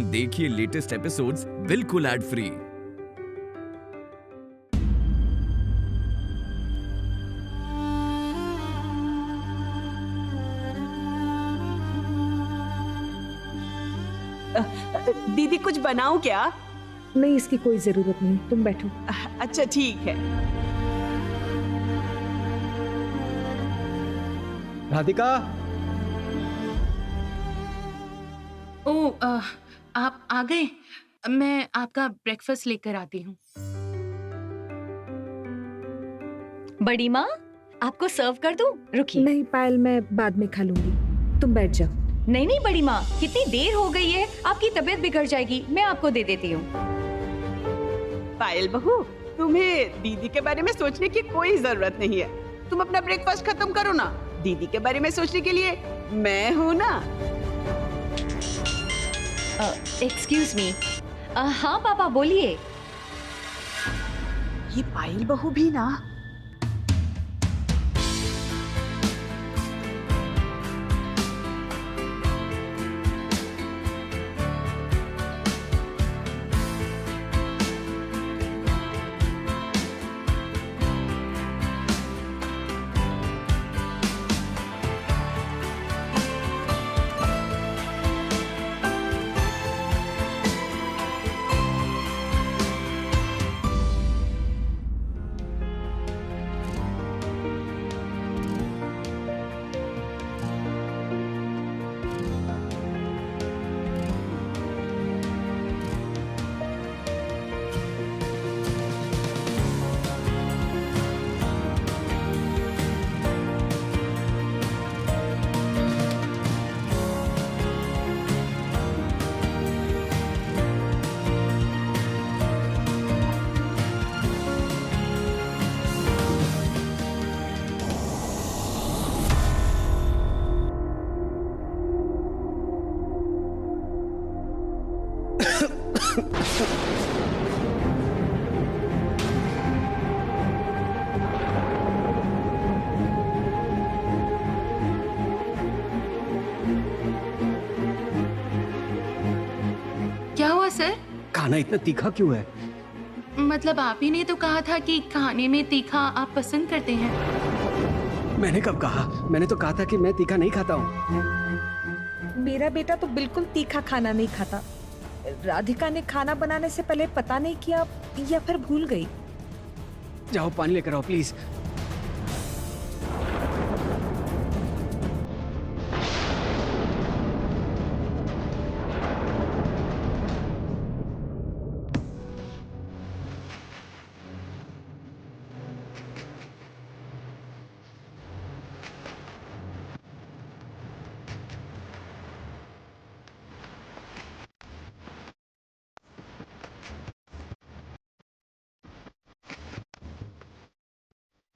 देखिए latest episodes बिल्कुल ad free. दीदी कुछ बनाऊं क्या? नहीं, इसकी कोई जरूरत नहीं, तुम बैठो। अच्छा ठीक है। राधिका, आप आ गए। मैं आपका ब्रेकफास्ट लेकर आती हूँ। बड़ी माँ, आपको सर्व कर दूं? रुकिए। नहीं पायल, मैं बाद में खा लूंगी, तुम बैठ जाओ। नहीं नहीं बड़ी माँ, कितनी देर हो गई है, आपकी तबीयत बिगड़ जाएगी। मैं आपको दे देती हूँ। पायल बहू, तुम्हें दीदी के बारे में सोचने की कोई जरूरत नहीं है। तुम अपना ब्रेकफास्ट खत्म करो ना। दीदी के बारे में सोचने के लिए मैं हूँ ना। Excuse me. हाँ पापा बोलिए। ये पायल बहू भी ना। क्या हुआ सर? खाना इतना तीखा क्यों है? मतलब आप ही ने तो कहा था कि खाने में तीखा आप पसंद करते हैं। मैंने कब कहा? मैंने तो कहा था कि मैं तीखा नहीं खाता हूँ। मेरा बेटा तो बिल्कुल तीखा खाना नहीं खाता। राधिका ने खाना बनाने से पहले पता नहीं किया या फिर भूल गई। जाओ पानी लेकर आओ प्लीज।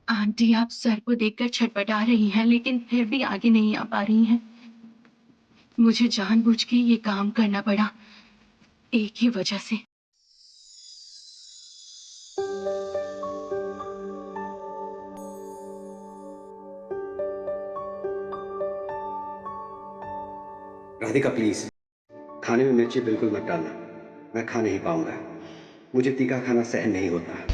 आंटी आप सर को देखकर छटपटा रही हैं, लेकिन फिर भी आगे नहीं आ पा रही हैं। मुझे जानबूझ के ये काम करना पड़ा, एक ही वजह से। राधिका प्लीज, खाने में मिर्ची बिल्कुल मत डालना, मैं खा नहीं पाऊंगा। मुझे तीखा खाना सहन नहीं होता।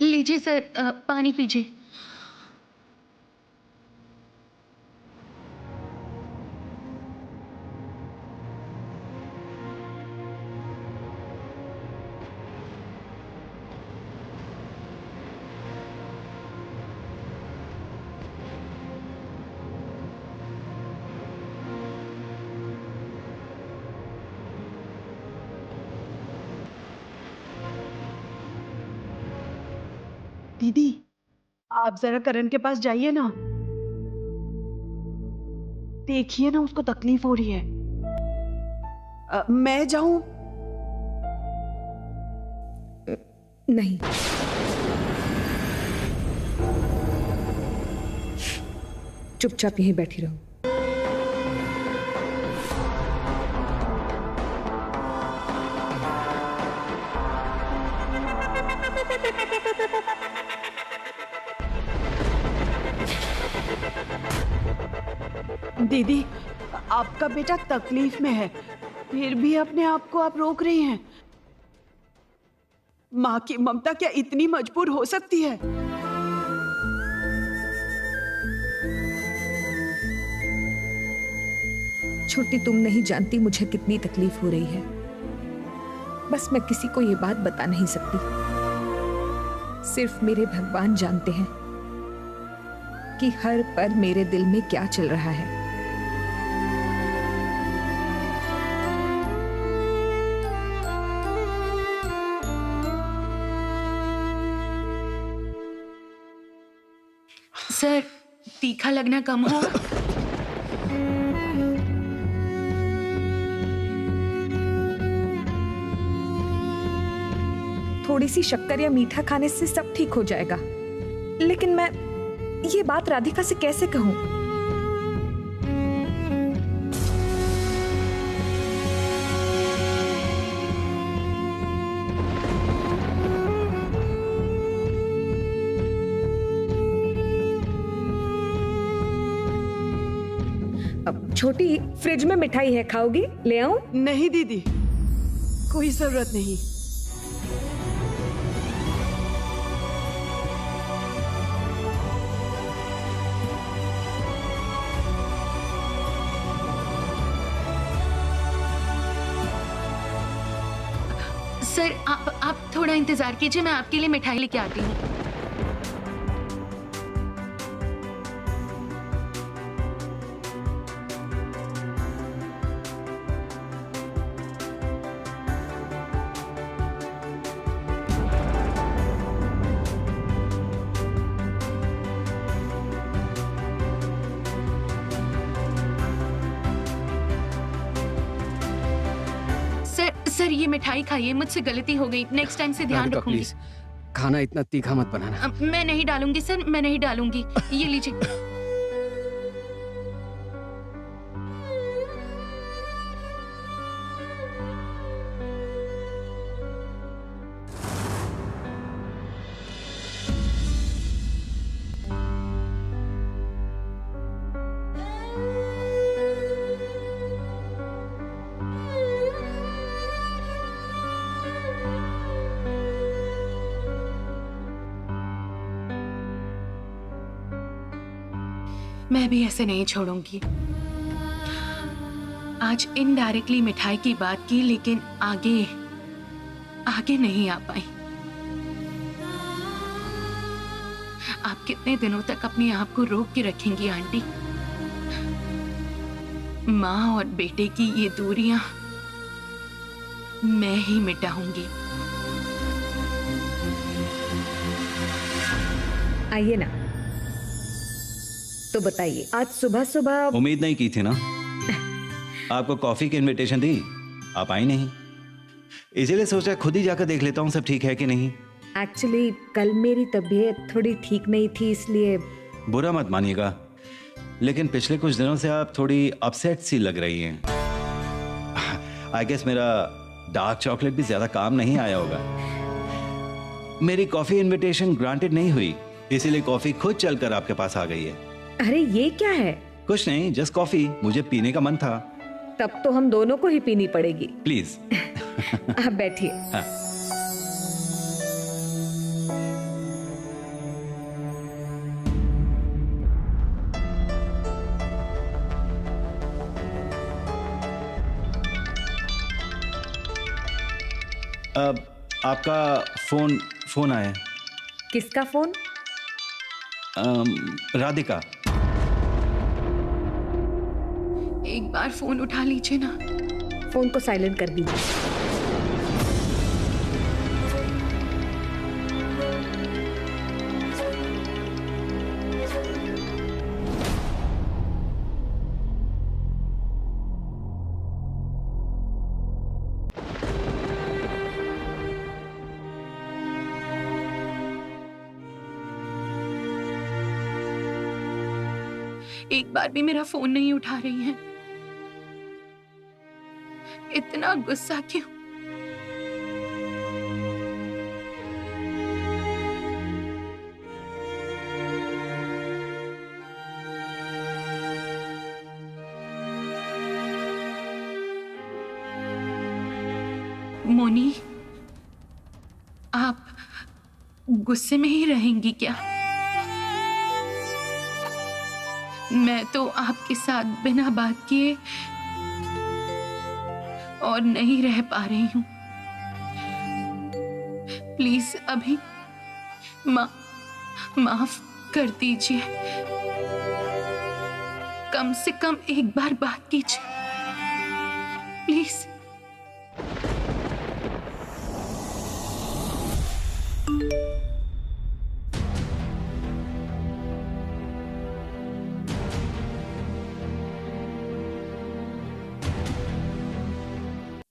लीजिए सर, पानी पीजिए। दीदी, आप जरा करण के पास जाइए ना, देखिए ना उसको तकलीफ हो रही है। मैं जाऊं? नहीं, चुपचाप यहीं बैठी रहो। दीदी, आपका बेटा तकलीफ में है, फिर भी अपने आप को आप रोक रही हैं। माँ की ममता क्या इतनी मजबूर हो सकती है? छोटी, तुम नहीं जानती मुझे कितनी तकलीफ हो रही है। बस मैं किसी को ये बात बता नहीं सकती। सिर्फ मेरे भगवान जानते हैं कि हर पल मेरे दिल में क्या चल रहा है। सर, तीखा लगना कम हो। थोड़ी सी शक्कर या मीठा खाने से सब ठीक हो जाएगा, लेकिन मैं ये बात राधिका से कैसे कहूं? अब छोटी, फ्रिज में मिठाई है, खाओगी? ले आऊं? नहीं दीदी, कोई जरूरत नहीं। सर, आप थोड़ा इंतजार कीजिए, मैं आपके लिए मिठाई लेके आती हूँ। सर, ये मिठाई खाइए, मुझसे गलती हो गई, नेक्स्ट टाइम से ध्यान राधिका, रखूंगी। प्लीज, खाना इतना तीखा मत बनाना। मैं नहीं डालूंगी सर, मैं नहीं डालूंगी। ये लीजिए। मैं भी ऐसे नहीं छोड़ूंगी। आज इनडायरेक्टली मिठाई की बात की, लेकिन आगे नहीं आ पाई। आप कितने दिनों तक अपने आप को रोक के रखेंगी आंटी? माँ और बेटे की ये दूरियां मैं ही मिटाऊंगी। आइए ना, तो बताइए, आज सुबह सुबह उम्मीद नहीं की थी ना। आपको कॉफी की इनविटेशन दी, आप आई नहीं, इसीलिए सोचा खुद ही जाकर देख लेता हूँ सब ठीक है कि नहीं। एक्चुअली कल मेरी तबीयत थोड़ी ठीक नहीं थी, इसलिए। बुरा मत मानिएगा, लेकिन पिछले कुछ दिनों से आप थोड़ी अपसेट सी लग रही हैं। आई गेस मेरा डार्क चॉकलेट भी ज्यादा काम नहीं आया होगा। मेरी कॉफी इनविटेशन ग्रांटेड नहीं हुई, इसीलिए कॉफी खुद चलकर आपके पास आ गई है। अरे ये क्या है? कुछ नहीं, जस्ट कॉफी, मुझे पीने का मन था। तब तो हम दोनों को ही पीनी पड़ेगी। प्लीज। आप बैठिए। हाँ। अब आपका फोन आया। किसका फोन? राधिका। एक बार फोन उठा लीजिए ना। फोन को साइलेंट कर दीजिए। एक बार भी मेरा फोन नहीं उठा रही हैं। इतना गुस्सा क्यों? मोनी, आप गुस्से में ही रहेंगी क्या? मैं तो आपके साथ बिना बात किए और नहीं रह पा रही हूं। प्लीज अभी माफ कर दीजिए। कम से कम एक बार बात कीजिए प्लीज।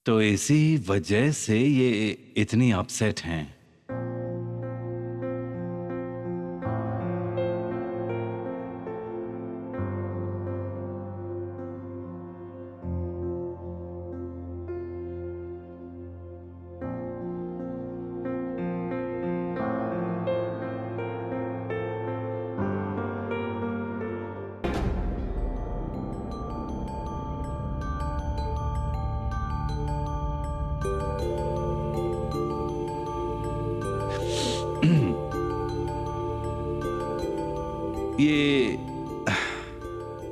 तो इसी वजह से ये इतनी अपसेट हैं। ये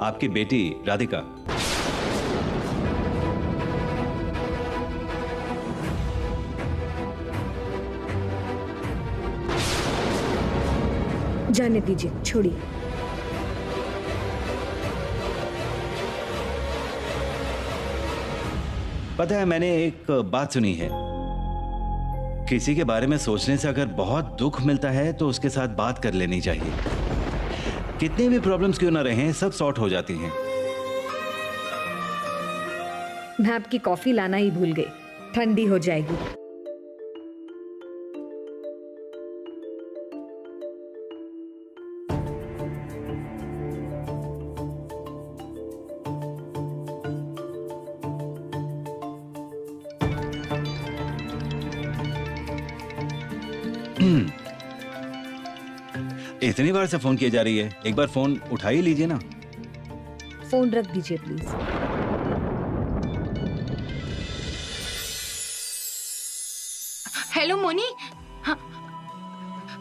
आपकी बेटी राधिका। जाने दीजिए, छोड़िए। पता है, मैंने एक बात सुनी है, किसी के बारे में सोचने से अगर बहुत दुख मिलता है तो उसके साथ बात कर लेनी चाहिए। कितनी भी प्रॉब्लम्स क्यों ना रहें, सब सॉर्ट हो जाती हैं। मैं आपकी कॉफी लाना ही भूल गई, ठंडी हो जाएगी। इतनी बार से फोन किए जा रही है, एक बार फोन उठा ही लीजिए ना। फोन रख दीजिए प्लीज। हेलो मोनी। हाँ,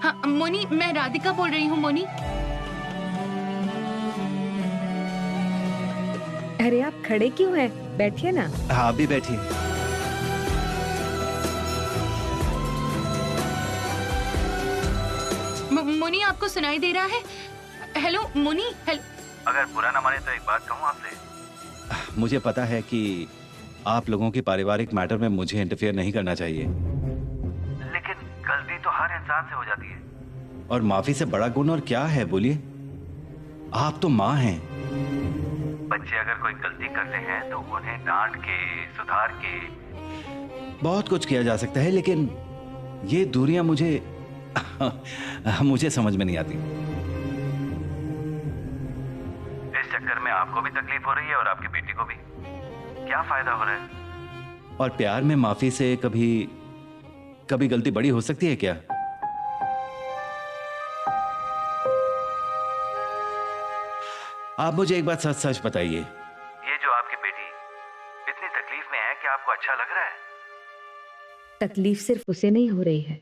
हाँ मोनी, मैं राधिका बोल रही हूँ। मोनी, अरे आप खड़े क्यों हैं? बैठिए ना। हाँ, आप भी बैठिए। मोनी, आपको सुनाई दे रहा है? हेलो मोनी। अगर बुरा ना माने तो एक बात कहूँ आपसे। मुझे पता है कि आप लोगों की पारिवारिक मैटर में मुझे इंटरफेयर नहीं करना चाहिए, लेकिन गलती तो हर इंसान से हो जाती है, और माफी से बड़ा गुण और क्या है बोलिए? आप तो माँ हैं। बच्चे अगर कोई गलती करते हैं तो उन्हें डांट के, सुधार के बहुत कुछ किया जा सकता है, लेकिन ये दूरियां मुझे समझ में नहीं आती। इस चक्कर में आपको भी तकलीफ हो रही है और आपकी बेटी को भी। क्या फायदा हो रहा है? और प्यार में माफी से कभी गलती बड़ी हो सकती है क्या? आप मुझे एक बात सच सच बताइए, ये जो आपकी बेटी इतनी तकलीफ में है, क्या आपको अच्छा लग रहा है? तकलीफ सिर्फ उसे नहीं हो रही है,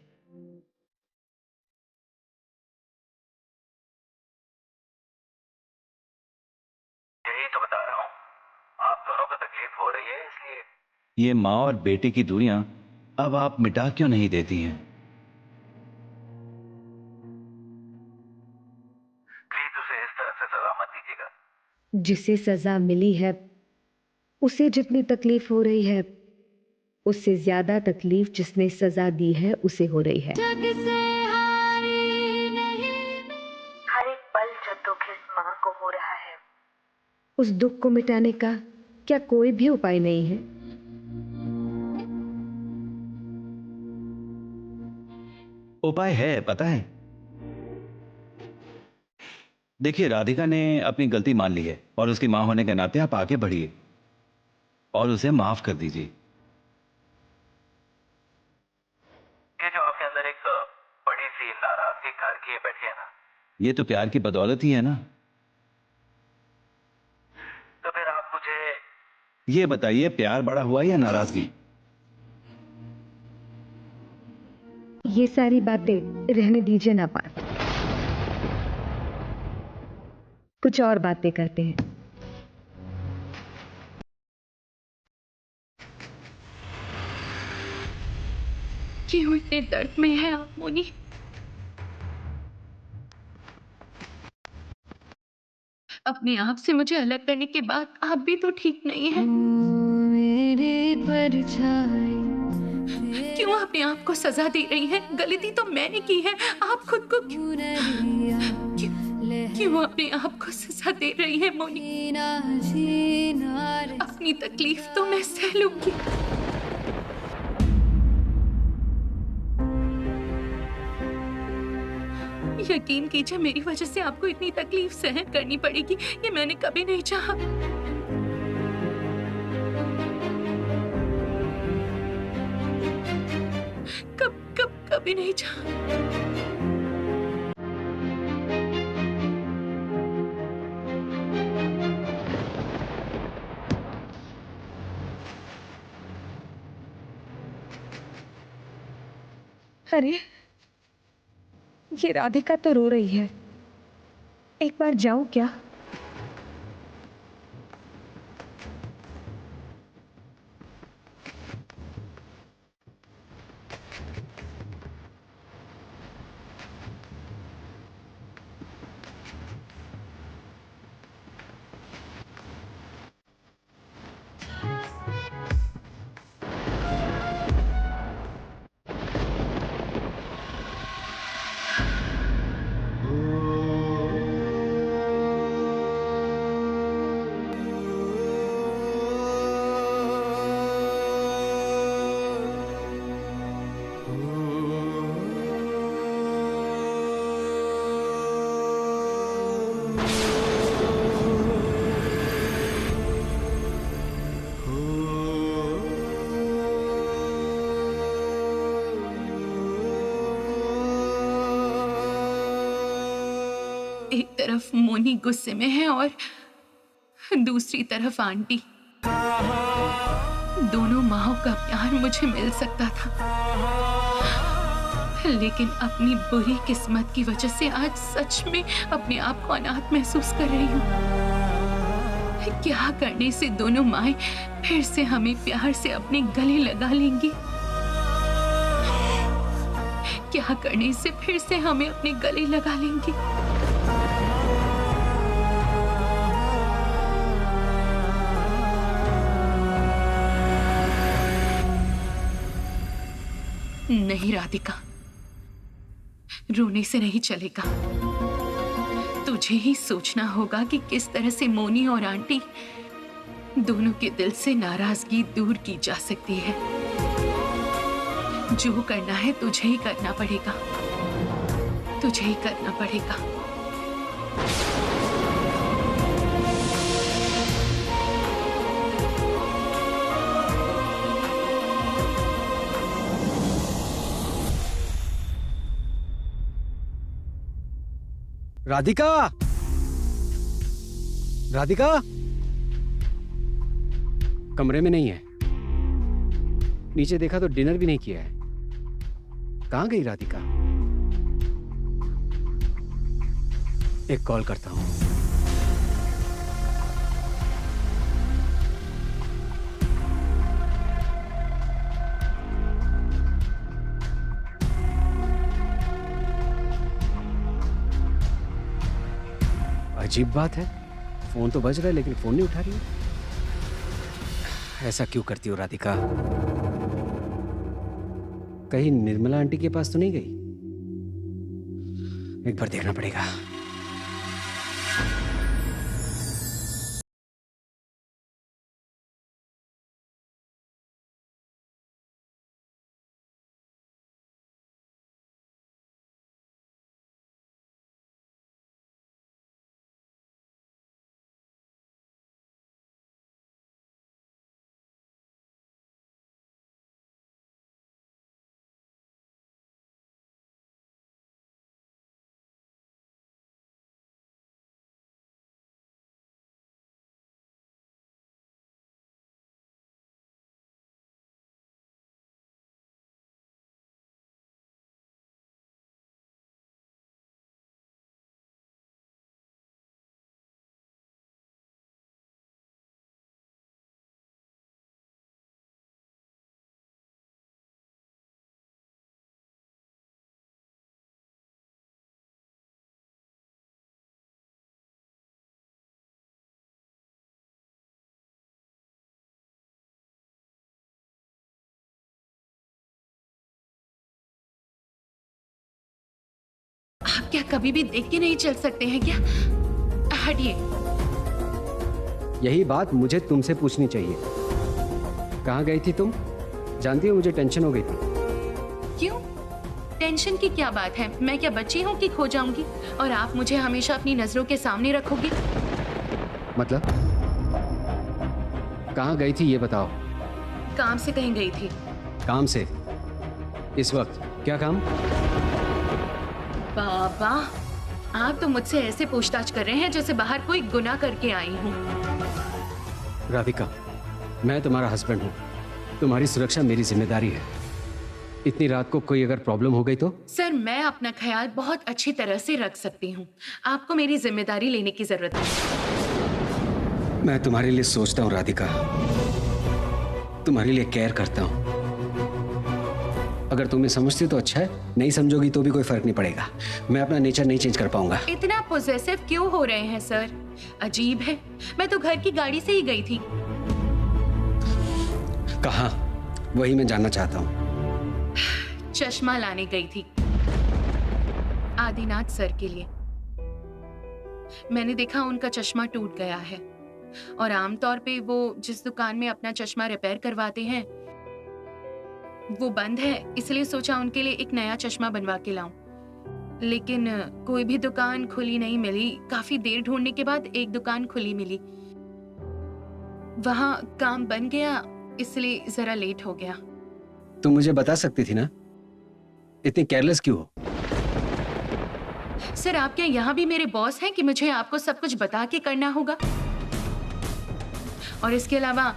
यही तो बता रहा हूँ, आप दोनों को तकलीफ हो रही है, इसलिए ये माँ और बेटे की दूरियां अब आप मिटा क्यों नहीं देती हैं? प्लीज उसे इस तरह से सजा मत दीजिएगा। जिसे सजा मिली है उसे जितनी तकलीफ हो रही है, उससे ज्यादा तकलीफ जिसने सजा दी है उसे हो रही है। हर एक पल जब दुख इस माँ को हो रहा है, उस दुख को मिटाने का क्या कोई भी उपाय नहीं है? उपाय है, पता है, देखिए, राधिका ने अपनी गलती मान ली है और उसकी मां होने के नाते आप आगे बढ़िए और उसे माफ कर दीजिए। ये जो आपके अंदर एक बड़ी सी नाराजगी घर की बैठी है ना, ये तो प्यार की बदौलत ही है ना। तो फिर आप मुझे ये बताइए, प्यार बड़ा हुआ या नाराजगी? ये सारी बातें रहने दीजिए ना पार्थ, कुछ और बातें करते हैं। क्यों इतने दर्द में है आप मोनी? अपने आप से मुझे अलग करने के बाद आप भी तो ठीक नहीं है। क्यों अपने आप को सजा दे रही हैं? गलती तो मैंने की है, आप खुद को क्यों अपने आप को सजा दे रही है मोनी? अपनी तकलीफ तो मैं सह लूंगी। यकीन कीजिए, मेरी वजह से आपको इतनी तकलीफ सहन करनी पड़ेगी, ये मैंने कभी नहीं चाहा। कभी नहीं चाहा। अरे, ये राधिका तो रो रही है। एक बार जाऊं क्या? एक तरफ मोनी गुस्से में है और दूसरी तरफ आंटी। दोनों माँओं का प्यार मुझे मिल सकता था, लेकिन अपनी बुरी किस्मत की वजह से आज सच में अपने आप को अनाथ महसूस कर रही हूँ। क्या करने से दोनों माएं फिर से हमें प्यार से अपने गले लगा लेंगी? क्या करने से फिर से हमें अपने गले लगा लेंगी? नहीं राधिका, रोने से नहीं चलेगा। तुझे ही सोचना होगा कि किस तरह से मोनी और आंटी दोनों के दिल से नाराजगी दूर की जा सकती है। जो करना है तुझे ही करना पड़ेगा, तुझे ही करना पड़ेगा। राधिका, राधिका कमरे में नहीं है। नीचे देखा तो डिनर भी नहीं किया है। कहाँ गई राधिका? एक कॉल करता हूँ। अजीब बात है, फोन तो बज रहा है लेकिन फोन नहीं उठा रही है। ऐसा क्यों करती हो राधिका? कहीं निर्मला आंटी के पास तो नहीं गई? एक बार देखना पड़ेगा। क्या कभी भी देख के नहीं चल सकते हैं क्या? हटिए। यही बात मुझे तुमसे पूछनी चाहिए। कहाँ गई थी तुम? जानती हो मुझे टेंशन हो गई थी। क्यों? टेंशन की क्या बात है? मैं क्या बच्ची हूँ कि खो जाऊंगी और आप मुझे हमेशा अपनी नजरों के सामने रखोगे? मतलब कहाँ गई थी ये बताओ। काम से कहीं गई थी। काम से? इस वक्त क्या काम? बाबा, आप तो मुझसे ऐसे पूछताछ कर रहे हैं जैसे बाहर कोई गुनाह करके आई हूँ। राधिका, मैं तुम्हारा हस्बैंड हूँ, तुम्हारी सुरक्षा मेरी जिम्मेदारी है। इतनी रात को कोई अगर प्रॉब्लम हो गई तो? सर, मैं अपना ख्याल बहुत अच्छी तरह से रख सकती हूँ, आपको मेरी जिम्मेदारी लेने की जरूरत नहीं। मैं तुम्हारे लिए सोचता हूँ राधिका, तुम्हारे लिए केयर करता हूँ। अगर तुम्हें समझती तो अच्छा है, नहीं समझोगी तो भी कोई फर्क नहीं पड़ेगा। मैं अपना नेचर नहीं चेंज कर पाऊंगा। इतना पोजेसिव क्यों हो रहे हैं सर? अजीब है, मैं तो घर की गाड़ी से ही गई थी। कहाँ? वही मैं जानना चाहता हूँ। चश्मा लाने गई थी आदिनाथ सर के लिए। मैंने देखा उनका चश्मा टूट गया है और आमतौर पे वो जिस दुकान में अपना चश्मा रिपेयर करवाते हैं वो बंद है, इसलिए सोचा उनके लिए एक नया चश्मा बनवा के लाऊं। लेकिन कोई भी दुकान खुली नहीं मिली। काफी देर ढूंढने के बाद एक दुकान खुली मिली, वहां काम बन गया, इसलिए जरा लेट हो गया। तुम मुझे बता सकती थी ना, इतनी केयरलेस क्यों हो? सर, आप क्या यहाँ भी मेरे बॉस हैं कि मुझे आपको सब कुछ बता के करना होगा? और इसके अलावा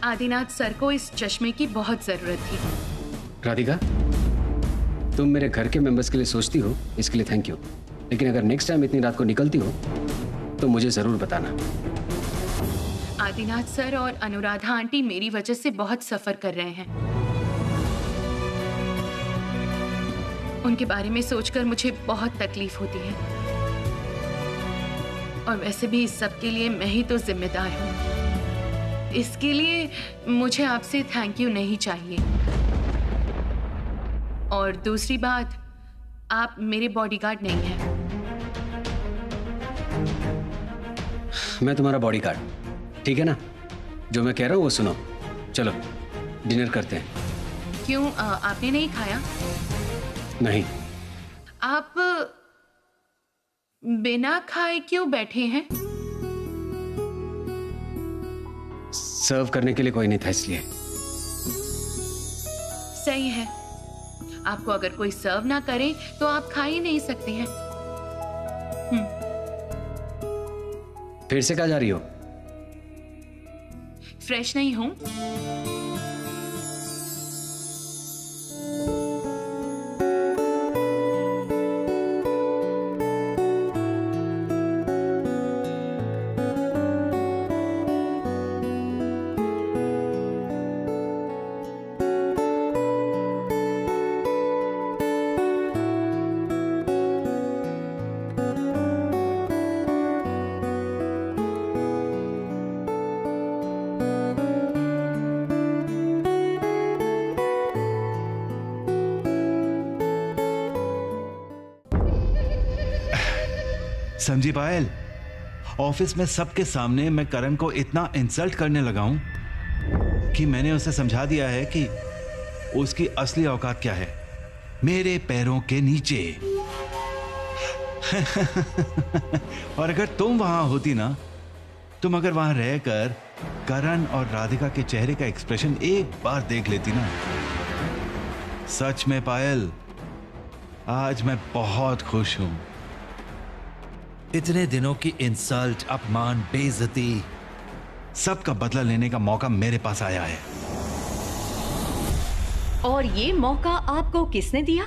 आदिनाथ सर को इस चश्मे की बहुत जरूरत थी। राधिका, तुम मेरे घर के मेंबर्स के लिए सोचती हो, इसके लिए थैंक यू। लेकिन अगर नेक्स्ट टाइम इतनी रात को निकलती हो तो मुझे जरूर बताना। आदिनाथ सर और अनुराधा आंटी मेरी वजह से बहुत सफर कर रहे हैं। उनके बारे में सोचकर मुझे बहुत तकलीफ होती है। और वैसे भी इस सब के लिए मैं ही तो जिम्मेदार हूँ। इसके लिए मुझे आपसे थैंक यू नहीं चाहिए। और दूसरी बात, आप मेरे बॉडीगार्ड नहीं हैं। मैं तुम्हारा बॉडीगार्ड, ठीक है ना? जो मैं कह रहा हूँ वो सुनो। चलो डिनर करते हैं। क्यों, आपने नहीं खाया? नहीं। आप बिना खाए क्यों बैठे हैं? सर्व करने के लिए कोई नहीं था इसलिए। सही है, आपको अगर कोई सर्व ना करे तो आप खा ही नहीं सकते हैं। फिर से कहाँ जा रही हो? फ्रेश नहीं हूं। समझी पायल, ऑफिस में सबके सामने मैं करण को इतना इंसल्ट करने लगा हूं कि मैंने उसे समझा दिया है कि उसकी असली औकात क्या है, मेरे पैरों के नीचे। और अगर तुम वहां होती ना, तुम अगर वहां रहकर करण और राधिका के चेहरे का एक्सप्रेशन एक बार देख लेती ना। सच में पायल, आज मैं बहुत खुश हूं। इतने दिनों की इंसल्ट, अपमान, बेइज्जती, सबका बदला लेने का मौका मेरे पास आया है। और ये मौका आपको किसने दिया?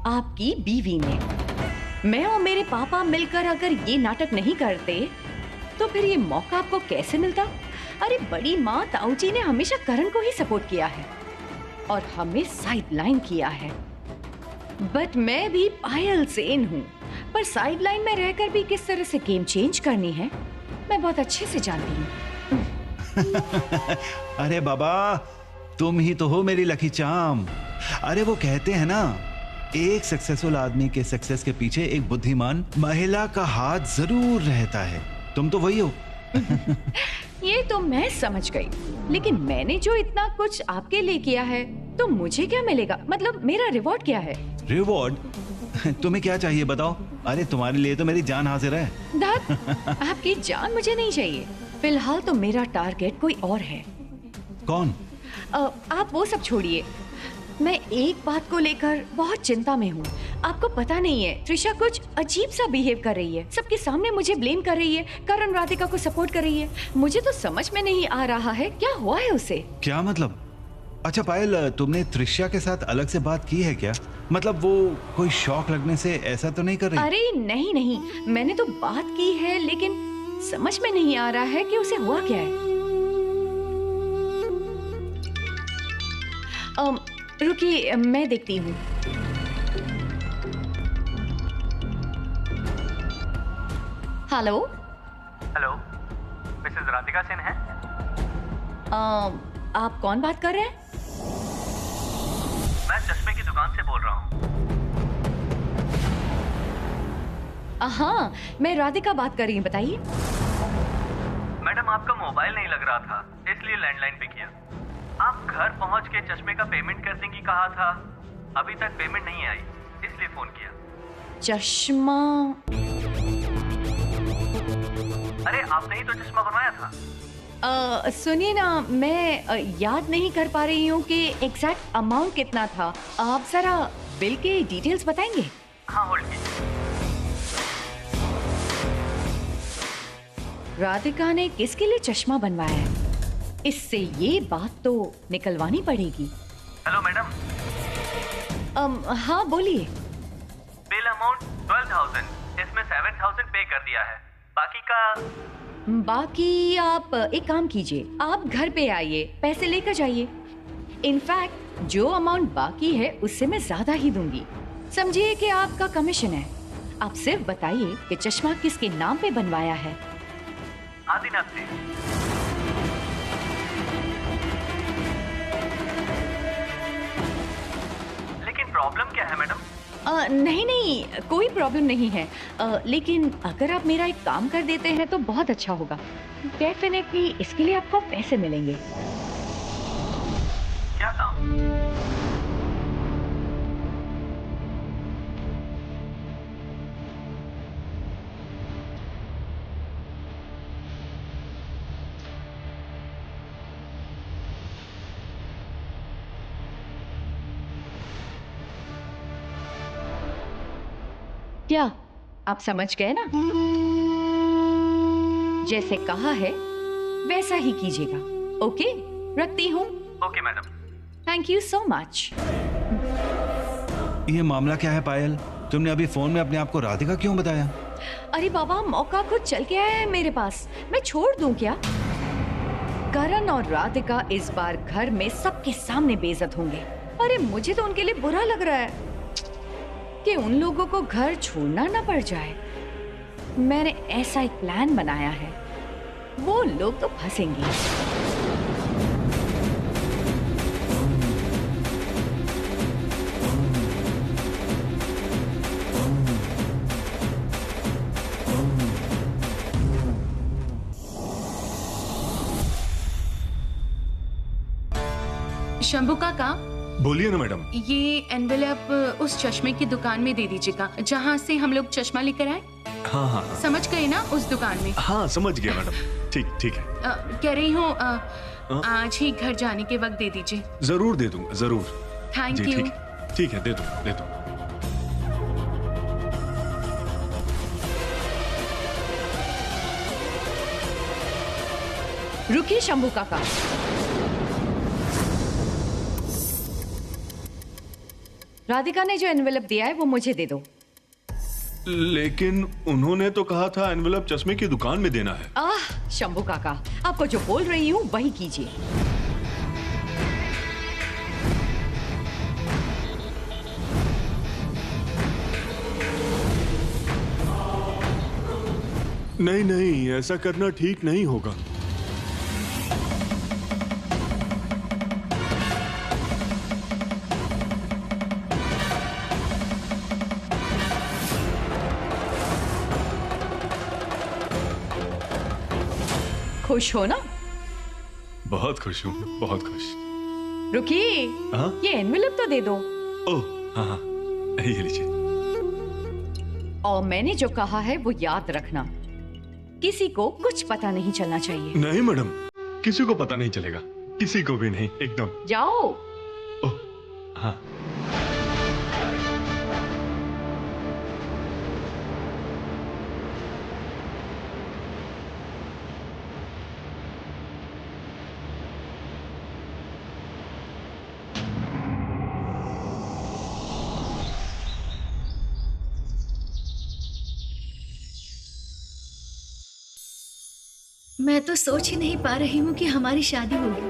आपकी बीवी ने। मैं और मेरे पापा मिलकर अगर ये नाटक नहीं करते तो फिर ये मौका आपको कैसे मिलता? अरे बड़ी माँ ताऊ जी ने हमेशा करण को ही सपोर्ट किया है और हमें साइडलाइन किया है। बट मैं भी पायल सेन हूँ, पर साइडलाइन में रहकर भी किस तरह से गेम चेंज करनी है मैं बहुत अच्छे से जानती हूँ। अरे बाबा, तुम ही तो हो मेरी लकी चार्म। अरे वो कहते हैं ना एक सक्सेसफुल आदमी के सक्सेस के पीछे एक बुद्धिमान महिला का हाथ जरूर रहता है। तुम तो वही हो। ये तो मैं समझ गई, लेकिन मैंने जो इतना कुछ आपके लिए किया है तो मुझे क्या मिलेगा? मतलब मेरा रिवॉर्ड क्या है? रिवॉर्ड? तुम्हें क्या चाहिए बताओ? अरे तुम्हारे लिए तो मेरी जान हाजिर है। धत, आपकी जान मुझे नहीं चाहिए। फिलहाल तो मेरा टारगेट कोई और है। कौन? आप वो सब छोड़िए। मैं एक बात को लेकर बहुत चिंता में हूँ। आपको पता नहीं है, त्रिशा कुछ अजीब सा बिहेव कर रही है। सबके सामने मुझे ब्लेम कर रही है, करण राधिका को सपोर्ट कर रही है। मुझे तो समझ में नहीं आ रहा है क्या हुआ है उसे। क्या मतलब? अच्छा पायल, तुमने त्रिशा के साथ अलग से बात की है क्या? मतलब वो कोई शौक लगने से ऐसा तो नहीं कर रही? अरे नहीं नहीं, मैंने तो बात की है, लेकिन समझ में नहीं आ रहा है कि उसे हुआ क्या है। रुकिए, मैं देखती हूँ। Hello hello, Mrs Radhika Sen है? आप कौन बात कर रहे हैं? मैं चश्मे की दुकान से बोल रहा हूँ। हाँ, मैं राधिका बात कर रही हूँ, बताइए। मैडम, आपका मोबाइल नहीं लग रहा था, इसलिए लैंडलाइन पे किया। आप घर पहुंच के चश्मे का पेमेंट करने की कहा था, अभी तक पेमेंट नहीं आई, इसलिए फोन किया। चश्मा? अरे आपने ही तो चश्मा बनवाया था। सुनिए ना, मैं याद नहीं कर पा रही हूँ कि एग्जैक्ट अमाउंट कितना था। आप जरा बिल के डिटेल्स बताएंगे? हाँ, होल्ड कीजिए। राधिका ने किसके लिए चश्मा बनवाया है? इससे ये बात तो निकलवानी पड़ेगी। Hello madam. हाँ बोलिए। बिल अमाउंट 12,000, इसमें 7,000 पे कर दिया है, बाकी आप एक काम कीजिए, आप घर पे आइए, पैसे लेकर जाइए। इनफैक्ट जो अमाउंट बाकी है उससे मैं ज्यादा ही दूंगी। समझिए कि आपका कमीशन है। आप सिर्फ बताइए कि चश्मा किसके नाम पे बनवाया है। आदिनाथ से। लेकिन प्रॉब्लम क्या है मैडम? नहीं नहीं, कोई प्रॉब्लम नहीं है। लेकिन अगर आप मेरा एक काम कर देते हैं तो बहुत अच्छा होगा। डेफिनेटली इसके लिए आपको पैसे मिलेंगे। क्या काम? क्या आप समझ गए ना? जैसे कहा है वैसा ही कीजिएगा। ओके, रखती हूँ। Okay madam. Thank you so much. ये मामला क्या है पायल? तुमने अभी फोन में अपने आप को राधिका क्यों बताया? अरे बाबा, मौका खुद चल के आया है मेरे पास, मैं छोड़ दूं क्या? करण और राधिका इस बार घर में सबके सामने बेइज्जत होंगे। अरे मुझे तो उनके लिए बुरा लग रहा है कि उन लोगों को घर छोड़ना ना पड़ जाए। मैंने ऐसा एक प्लान बनाया है, वो लोग तो फंसेंगे। शंभू काका, बोलिए ना मैडम। ये एनवेलप उस चश्मे की दुकान में दे दीजिएगा जहाँ से हम लोग चश्मा लेकर आए। हाँ हाँ समझ गए ना उस दुकान में? हाँ समझ गया मैडम। ठीक है। कह रही हूँ आज ही घर जाने के वक्त दे दीजिए। जरूर दे दूंगा, जरूर। Thank you. ठीक है, दे दो। रुकिए शंभू काका, राधिका ने जो एनवेलप दिया है वो मुझे दे दो। लेकिन उन्होंने तो कहा था एनवेलप चश्मे की दुकान में देना है। शंभू काका, आपको जो बोल रही हूँ वही कीजिए। नहीं, ऐसा करना ठीक नहीं होगा। खुश हो ना? बहुत खुश हूँ, बहुत खुश। रुकी, हाँ? ये एनवेलप तो दे दो। ओह हाँ हाँ, ये लीजिए। और मैंने जो कहा है वो याद रखना, किसी को कुछ पता नहीं चलना चाहिए। नहीं मैडम, किसी को पता नहीं चलेगा, किसी को भी नहीं, एकदम। जाओ। ओह हाँ। मैं तो सोच ही नहीं पा रही हूँ कि हमारी शादी होगी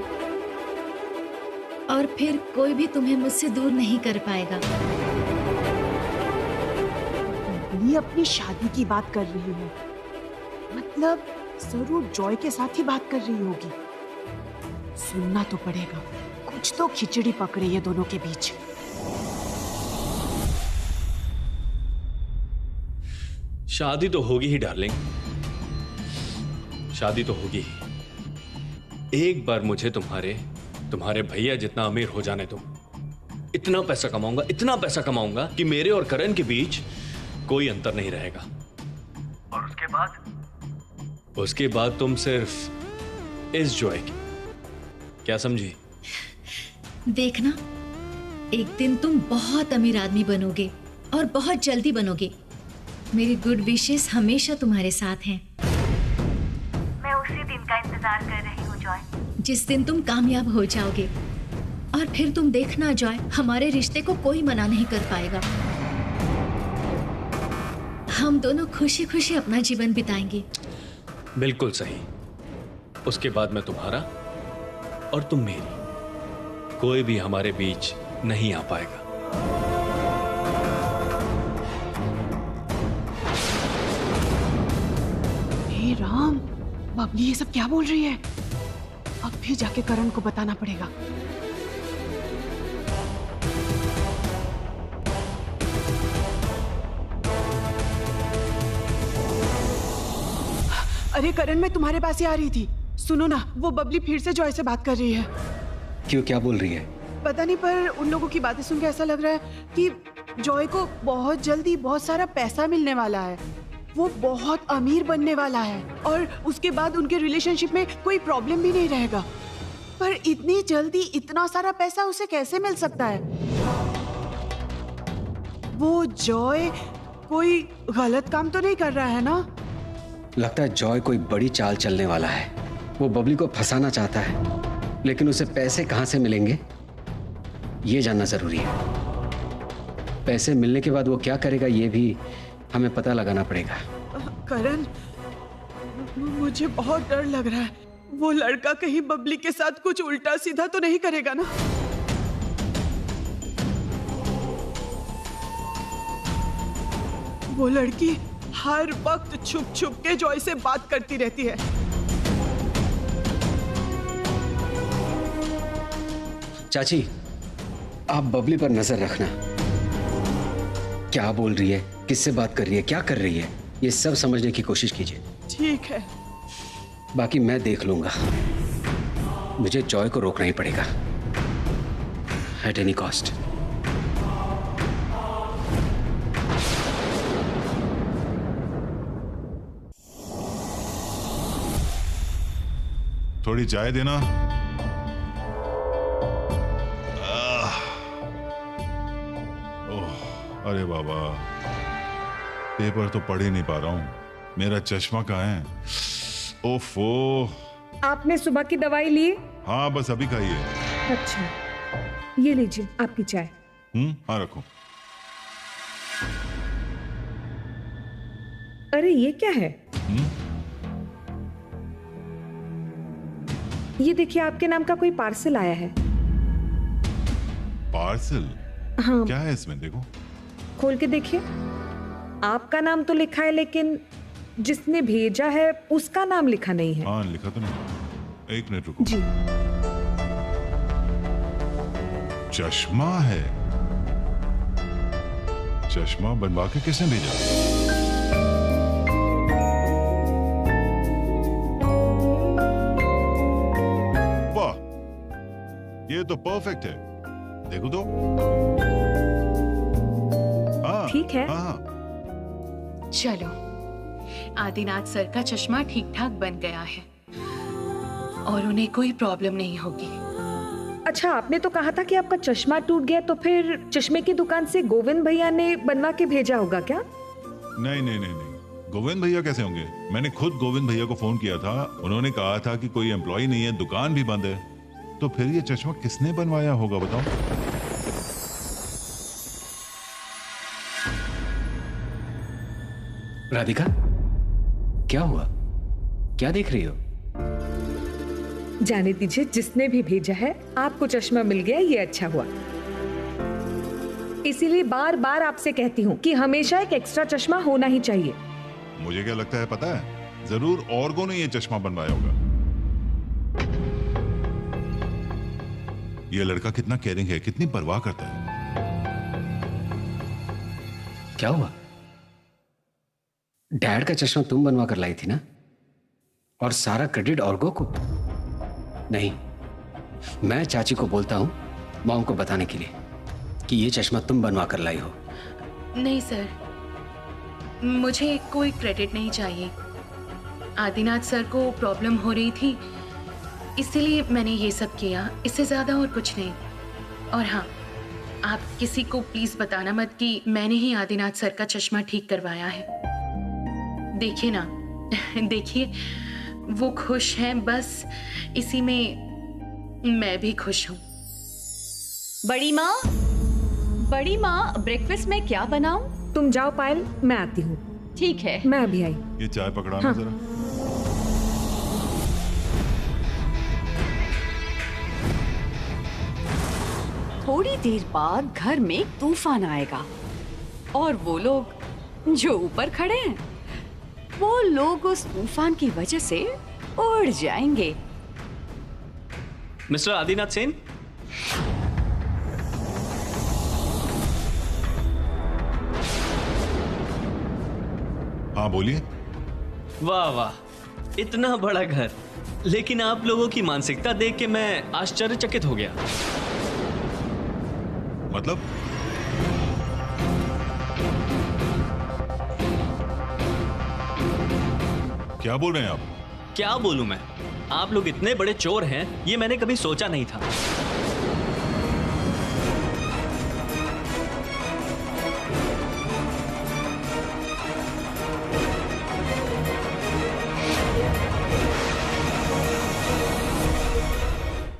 और फिर कोई भी तुम्हें मुझसे दूर नहीं कर पाएगा। ये अपनी शादी की बात कर रही है, मतलब जरूर जॉय के साथ ही बात कर रही होगी। सुनना तो पड़ेगा, कुछ तो खिचड़ी पकड़े ये दोनों के बीच। शादी तो होगी ही डार्लिंग, शादी तो होगी ही। एक बार मुझे तुम्हारे भैया जितना अमीर हो जाने दो। इतना पैसा कमाऊंगा, इतना पैसा कमाऊंगा कि मेरे और करण के बीच कोई अंतर नहीं रहेगा। और उसके बाद तुम सिर्फ इस जॉय की, क्या समझी? देखना, एक दिन तुम बहुत अमीर आदमी बनोगे और बहुत जल्दी बनोगे। मेरी गुड विशेस हमेशा तुम्हारे साथ हैं। मैं उसी दिन का इंतजार कर रही हूँ जॉय। जिस दिन तुम कामयाब हो जाओगे और फिर तुम देखना जॉय, हमारे रिश्ते को कोई मना नहीं कर पाएगा। हम दोनों खुशी खुशी अपना जीवन बिताएंगे। बिल्कुल सही। उसके बाद मैं तुम्हारा और तुम मेरी, कोई भी हमारे बीच नहीं आ पाएगा। हे राम, बबली ये सब क्या बोल रही है? अब भी जाके करण को बताना पड़ेगा। अरे करण, मैं तुम्हारे पास ही आ रही थी। सुनो ना, वो बबली फिर से जॉय से बात कर रही है। क्यों, क्या बोल रही है? पता नहीं, पर उन लोगों की बातें सुन के ऐसा लग रहा है कि जॉय को बहुत जल्दी बहुत सारा पैसा मिलने वाला है। वो बहुत अमीर बनने वाला है और उसके बाद उनके रिलेशनशिप में कोई प्रॉब्लम भी नहीं रहेगा। पर इतनी जल्दी इतना सारा पैसा उसे कैसे मिल सकता है? वो जॉय कोई गलत काम तो नहीं कर रहा है ना? लगता है जॉय कोई बड़ी चाल चलने वाला है। वो बबली को फंसाना चाहता है, लेकिन उसे पैसे कहां से मिलेंगे ये जानना जरूरी है। पैसे मिलने के बाद वो क्या करेगा ये भी हमें पता लगाना पड़ेगा। करण, मुझे बहुत डर लग रहा है। वो लड़का कहीं बबली के साथ कुछ उल्टा सीधा तो नहीं करेगा ना? वो लड़की हर वक्त छुप छुप के जॉय से बात करती रहती है। चाची, आप बबली पर नजर रखना। क्या बोल रही है, किससे बात कर रही है, क्या कर रही है, ये सब समझने की कोशिश कीजिए। ठीक है। बाकी मैं देख लूंगा। मुझे जॉय को रोकना ही पड़ेगा, एट एनी कॉस्ट। थोड़ी चाय देना। अरे बाबा, पेपर तो पढ़ ही नहीं पा रहा हूँ। मेरा चश्मा कहाँ है? ओफो। आपने सुबह की दवाई ली? हाँ, बस अभी खाई है। अच्छा, ये लीजिए आपकी चाय। हाँ रखो। अरे ये क्या है? ये देखिए, आपके नाम का कोई पार्सल आया है। पार्सल? हाँ। क्या है इसमें? देखो, खोल के देखिए। आपका नाम तो लिखा है, लेकिन जिसने भेजा है उसका नाम लिखा नहीं है। हाँ, लिखा तो नहीं। एक मिनट रुको। जी। चश्मा है। चश्मा बनवा के किसने भेजा? तो परफेक्ट है, देखो तो। हाँ, ठीक है। हाँ। चलो, आदिनाथ सर का चश्मा ठीक ठाक बन गया है और उन्हें कोई प्रॉब्लम नहीं होगी। अच्छा, आपने तो कहा था कि आपका चश्मा टूट गया, तो फिर चश्मे की दुकान से गोविंद भैया ने बनवा के भेजा होगा क्या? नहीं नहीं नहीं नहीं, गोविंद भैया कैसे होंगे? मैंने खुद गोविंद भैया को फोन किया था, उन्होंने कहा था कि कोई एम्प्लॉय नहीं है, दुकान भी बंद है। तो फिर ये चश्मा किसने बनवाया होगा बताओ? राधिका, क्या हुआ? क्या देख रही हो? जाने दीजिए, जिसने भी भेजा है, आपको चश्मा मिल गया, ये अच्छा हुआ। इसीलिए बार बार आपसे कहती हूँ कि हमेशा एक एक्स्ट्रा चश्मा होना ही चाहिए। मुझे क्या लगता है पता है, जरूर औरगो ने ये चश्मा बनवाया होगा। ये लड़का कितना केयरिंग है, कितनी परवाह करता है। क्या हुआ? डैड का चश्मा तुम बनवा कर लाई थी ना, और सारा क्रेडिट औरगो को? नहीं, मैं चाची को बोलता हूं मॉम को बताने के लिए कि ये चश्मा तुम बनवा कर लाई हो। नहीं सर, मुझे कोई क्रेडिट नहीं चाहिए। आदिनाथ सर को प्रॉब्लम हो रही थी, इसलिए मैंने ये सब किया, इससे ज्यादा और कुछ नहीं। और हाँ, आप किसी को प्लीज बताना मत कि मैंने ही आदिनाथ सर का चश्मा ठीक करवाया है। देखिए ना, देखिए वो खुश हैं, बस इसी में मैं भी खुश हूँ। बड़ी माँ, ब्रेकफास्ट में क्या बनाऊं? तुम जाओ पायल, मैं आती हूँ। ठीक है, मैं अभी आई। ये चाय पकड़ाना। हाँ। जरा थोड़ी देर बाद घर में तूफान आएगा और वो लोग जो ऊपर खड़े हैं, वो लोग उस तूफान की वजह से उड़ जाएंगे। मिस्टर आदिनाथ सेन, हाँ बोलिए। वाह वाह, इतना बड़ा घर, लेकिन आप लोगों की मानसिकता देख के मैं आश्चर्यचकित हो गया। मतलब? क्या बोल रहे हैं आप? क्या बोलूं मैं? आप लोग इतने बड़े चोर हैं, ये मैंने कभी सोचा नहीं था।